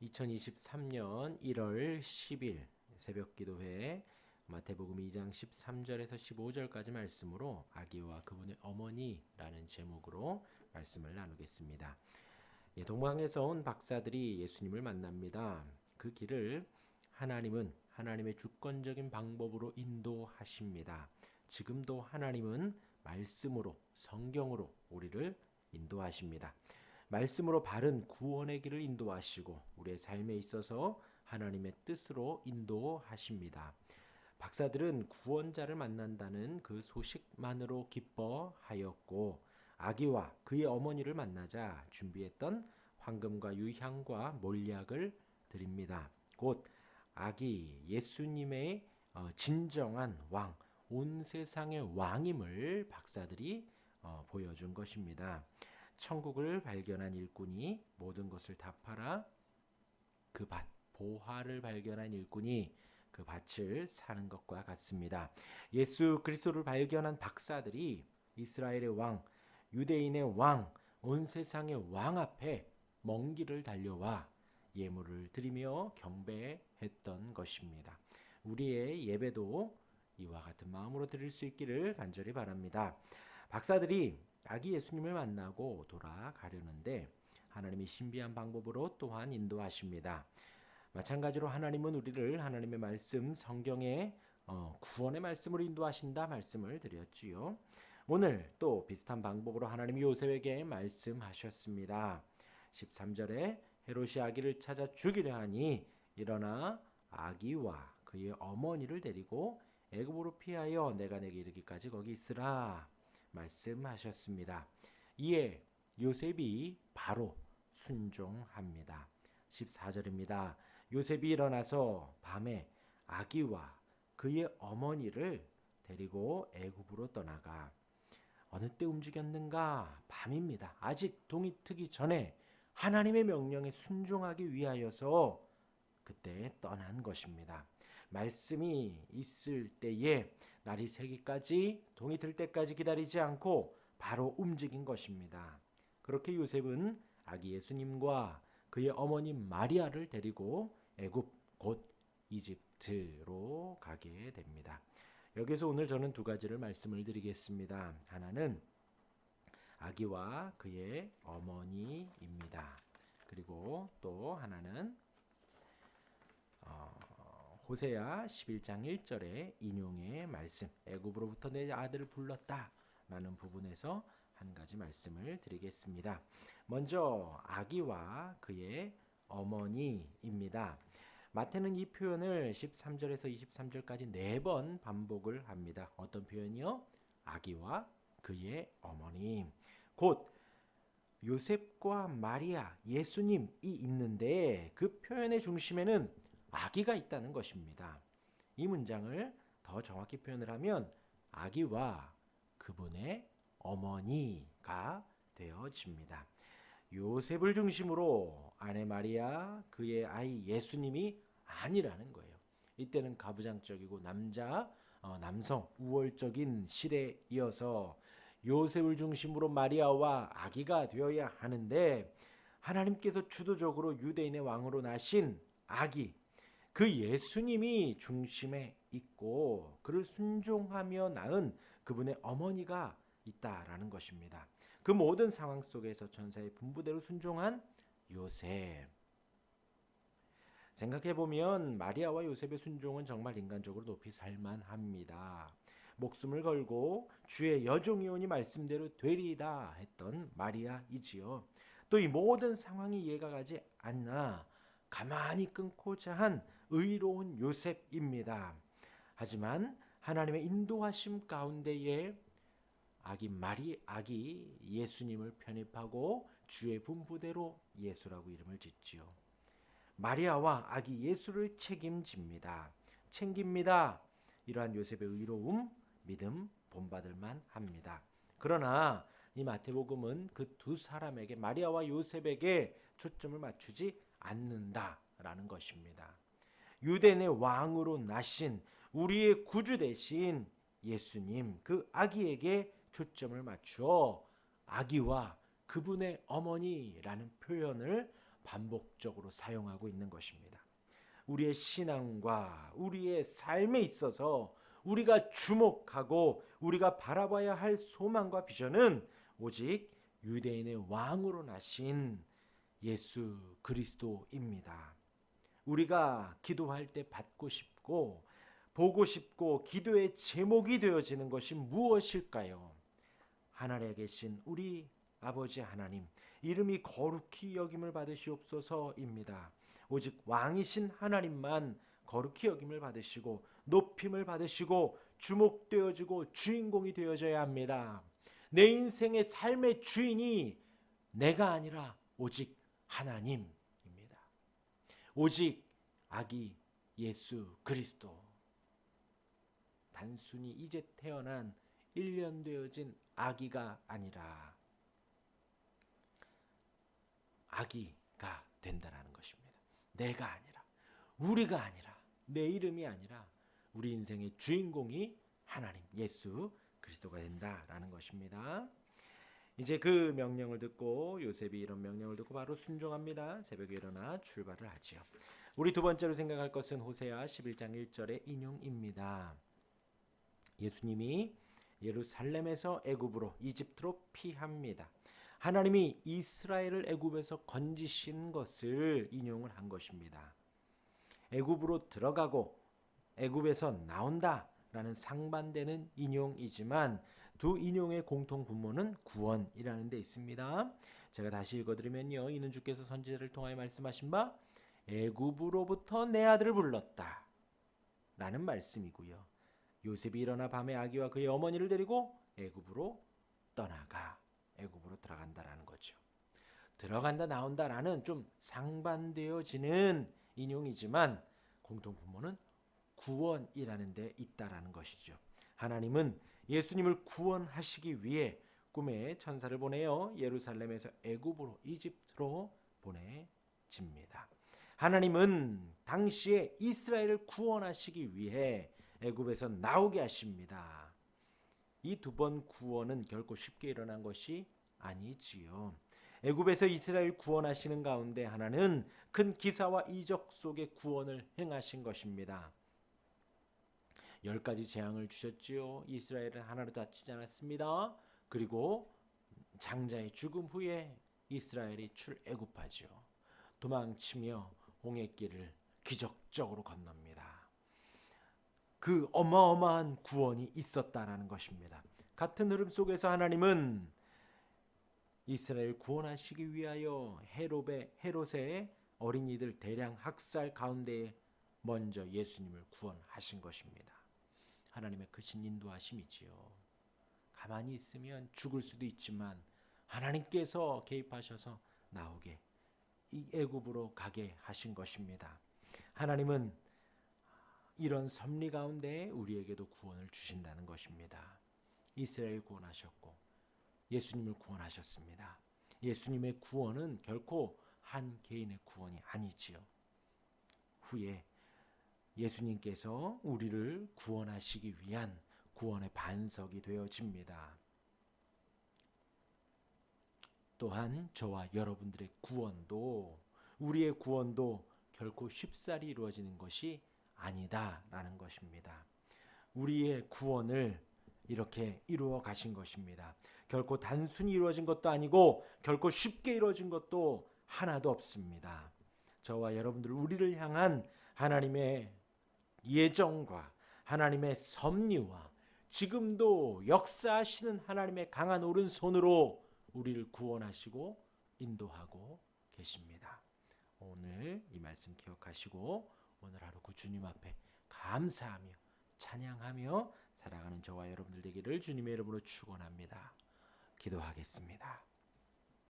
2023년 1월 10일 새벽기도회 마태복음 2장 13절에서 15절까지 말씀으로 아기와 그분의 어머니라는 제목으로 말씀을 나누겠습니다. 동방에서 온 박사들이 예수님을 만납니다. 그 길을 하나님은 하나님의 주권적인 방법으로 인도하십니다. 지금도 하나님은 말씀으로 성경으로 우리를 인도하십니다. 말씀으로 바른 구원의 길을 인도하시고 우리의 삶에 있어서 하나님의 뜻으로 인도하십니다. 박사들은 구원자를 만난다는 그 소식만으로 기뻐하였고 아기와 그의 어머니를 만나자 준비했던 황금과 유향과 몰약을 드립니다. 곧 아기 예수님의 진정한 왕, 온 세상의 왕임을 박사들이 보여준 것입니다. 천국을 발견한 일꾼이 모든 것을 다 팔아 그 밭, 보화를 발견한 일꾼이 그 밭을 사는 것과 같습니다. 예수 그리스도를 발견한 박사들이 이스라엘의 왕, 유대인의 왕, 온 세상의 왕 앞에 먼 길을 달려와 예물을 드리며 경배했던 것입니다. 우리의 예배도 이와 같은 마음으로 드릴 수 있기를 간절히 바랍니다. 박사들이 아기 예수님을 만나고 돌아가려는데 하나님이 신비한 방법으로 또한 인도하십니다. 마찬가지로 하나님은 우리를 하나님의 말씀 성경의 구원의 말씀으로 인도하신다 말씀을 드렸지요. 오늘 또 비슷한 방법으로 하나님이 요셉에게 말씀하셨습니다. 13절에 헤롯이 아기를 찾아 죽이려 하니 일어나 아기와 그의 어머니를 데리고 애굽으로 피하여 내가 내게 이르기까지 거기 있으라 말씀하셨습니다. 이에 요셉이 바로 순종합니다. 14절입니다. 요셉이 일어나서 밤에 아기와 그의 어머니를 데리고 애굽으로 떠나가 어느 때 움직였는가? 밤입니다. 아직 동이 트기 전에 하나님의 명령에 순종하기 위하여서 그때 떠난 것입니다. 말씀이 있을 때에 날이 새기까지 동이 들 때까지 기다리지 않고 바로 움직인 것입니다. 그렇게 요셉은 아기 예수님과 그의 어머니 마리아를 데리고 애굽 곧 이집트로 가게 됩니다. 여기서 오늘 저는 두 가지를 말씀을 드리겠습니다. 하나는 아기와 그의 어머니입니다. 그리고 또 하나는 호세아 11장 1절의 인용의 말씀, 애굽으로부터 내 아들을 불렀다 라는 부분에서 한 가지 말씀을 드리겠습니다. 먼저 아기와 그의 어머니입니다. 마태는 이 표현을 13절에서 23절까지 4번 반복을 합니다. 어떤 표현이요? 아기와 그의 어머니. 곧 요셉과 마리아, 예수님이 있는데 그 표현의 중심에는 아기가 있다는 것입니다. 이 문장을 더 정확히 표현을 하면 아기와 그분의 어머니가 되어집니다. 요셉을 중심으로 아내 마리아, 그의 아이 예수님이 아니라는 거예요. 이때는 가부장적이고 남성 우월적인 시대이어서 요셉을 중심으로 마리아와 아기가 되어야 하는데 하나님께서 주도적으로 유대인의 왕으로 나신 아기, 그 예수님이 중심에 있고 그를 순종하며 낳은 그분의 어머니가 있다라는 것입니다. 그 모든 상황 속에서 천사의 분부대로 순종한 요셉. 생각해보면 마리아와 요셉의 순종은 정말 인간적으로 높이 살만합니다. 목숨을 걸고 주의 여종이오니 말씀대로 되리이다 했던 마리아이지요. 또 이 모든 상황이 이해가 가지 않나 가만히 끊고자 한 의로운 요셉입니다. 하지만 하나님의 인도하심 가운데에 아기 예수님을 편입하고 주의 분부대로 예수라고 이름을 짓지요. 마리아와 아기 예수를 책임집니다. 챙깁니다. 이러한 요셉의 의로움, 믿음 본받을만 합니다. 그러나 이 마태복음은 그 두 사람에게 마리아와 요셉에게 초점을 맞추지 않는다라는 것입니다. 유대인의 왕으로 나신 우리의 구주 대신 예수님 그 아기에게 초점을 맞추어 아기와 그분의 어머니라는 표현을 반복적으로 사용하고 있는 것입니다. 우리의 신앙과 우리의 삶에 있어서 우리가 주목하고 우리가 바라봐야 할 소망과 비전은 오직 유대인의 왕으로 나신 예수 그리스도입니다. 우리가 기도할 때 받고 싶고 보고 싶고 기도의 제목이 되어지는 것이 무엇일까요? 하늘에 계신 우리 아버지 하나님, 이름이 거룩히 여김을 받으시옵소서입니다. 오직 왕이신 하나님만 거룩히 여김을 받으시고 높임을 받으시고 주목되어지고 주인공이 되어져야 합니다. 내 인생의 삶의 주인이 내가 아니라 오직 하나님입니다. 오직 아기 예수 그리스도. 단순히 이제 태어난 1년 되어진 아기가 아니라 아기가 된다라는 것입니다. 내가 아니라, 우리가 아니라, 내 이름이 아니라 우리 인생의 주인공이 하나님 예수 그리스도가 된다라는 것입니다. 이제 그 명령을 듣고 요셉이 이런 명령을 듣고 바로 순종합니다. 새벽에 일어나 출발을 하지요. 우리 두 번째로 생각할 것은 호세아 11장 1절의 인용입니다. 예수님이 예루살렘에서 애굽으로 이집트로 피합니다. 하나님이 이스라엘을 애굽에서 건지신 것을 인용을 한 것입니다. 애굽으로 들어가고 애굽에서 나온다라는 상반되는 인용이지만 두 인용의 공통 분모는 구원이라는 데 있습니다. 제가 다시 읽어드리면요. 이는 주께서 선지자를 통하여 말씀하신 바 애굽으로부터 내 아들을 불렀다 라는 말씀이고요. 요셉이 일어나 밤에 아기와 그의 어머니를 데리고 애굽으로 떠나가 애굽으로 들어간다라는 거죠. 들어간다 나온다라는 좀 상반되어지는 인용이지만 공통 분모는 구원이라는 데 있다라는 것이죠. 하나님은 예수님을 구원하시기 위해 꿈에 천사를 보내어 예루살렘에서 애굽으로 이집트로 보내집니다. 하나님은 당시에 이스라엘을 구원하시기 위해 애굽에서 나오게 하십니다. 이 두 번 구원은 결코 쉽게 일어난 것이 아니지요. 애굽에서 이스라엘 구원하시는 가운데 하나는 큰 기사와 이적 속에 구원을 행하신 것입니다. 10가지 재앙을 주셨지요. 이스라엘은 하나도 다치지 않았습니다. 그리고 장자의 죽음 후에 이스라엘이 출애굽하지요. 도망치며 홍해길을 기적적으로 건넙니다. 그 어마어마한 구원이 있었다라는 것입니다. 같은 흐름 속에서 하나님은 이스라엘 구원하시기 위하여 헤롯의 어린이들 대량 학살 가운데 먼저 예수님을 구원하신 것입니다. 하나님의 크신 인도하심이지요. 가만히 있으면 죽을 수도 있지만 하나님께서 개입하셔서 나오게 이 애굽으로 가게 하신 것입니다. 하나님은 이런 섭리 가운데 우리에게도 구원을 주신다는 것입니다. 이스라엘 구원하셨고 예수님을 구원하셨습니다. 예수님의 구원은 결코 한 개인의 구원이 아니지요. 후에 예수님께서 우리를 구원하시기 위한 구원의 반석이 되어집니다. 또한 저와 여러분들의 구원도, 우리의 구원도 결코 쉽사리 이루어지는 것이 아니다라는 것입니다. 우리의 구원을 이렇게 이루어 가신 것입니다. 결코 단순히 이루어진 것도 아니고 결코 쉽게 이루어진 것도 하나도 없습니다. 저와 여러분들, 우리를 향한 하나님의 예정과 하나님의 섭리와 지금도 역사하시는 하나님의 강한 오른손으로 우리를 구원하시고 인도하고 계십니다. 오늘 이 말씀 기억하시고 오늘 하루 그 주님 앞에 감사하며 찬양하며 살아가는 저와 여러분들 되기를 주님의 이름으로 축원합니다. 기도하겠습니다.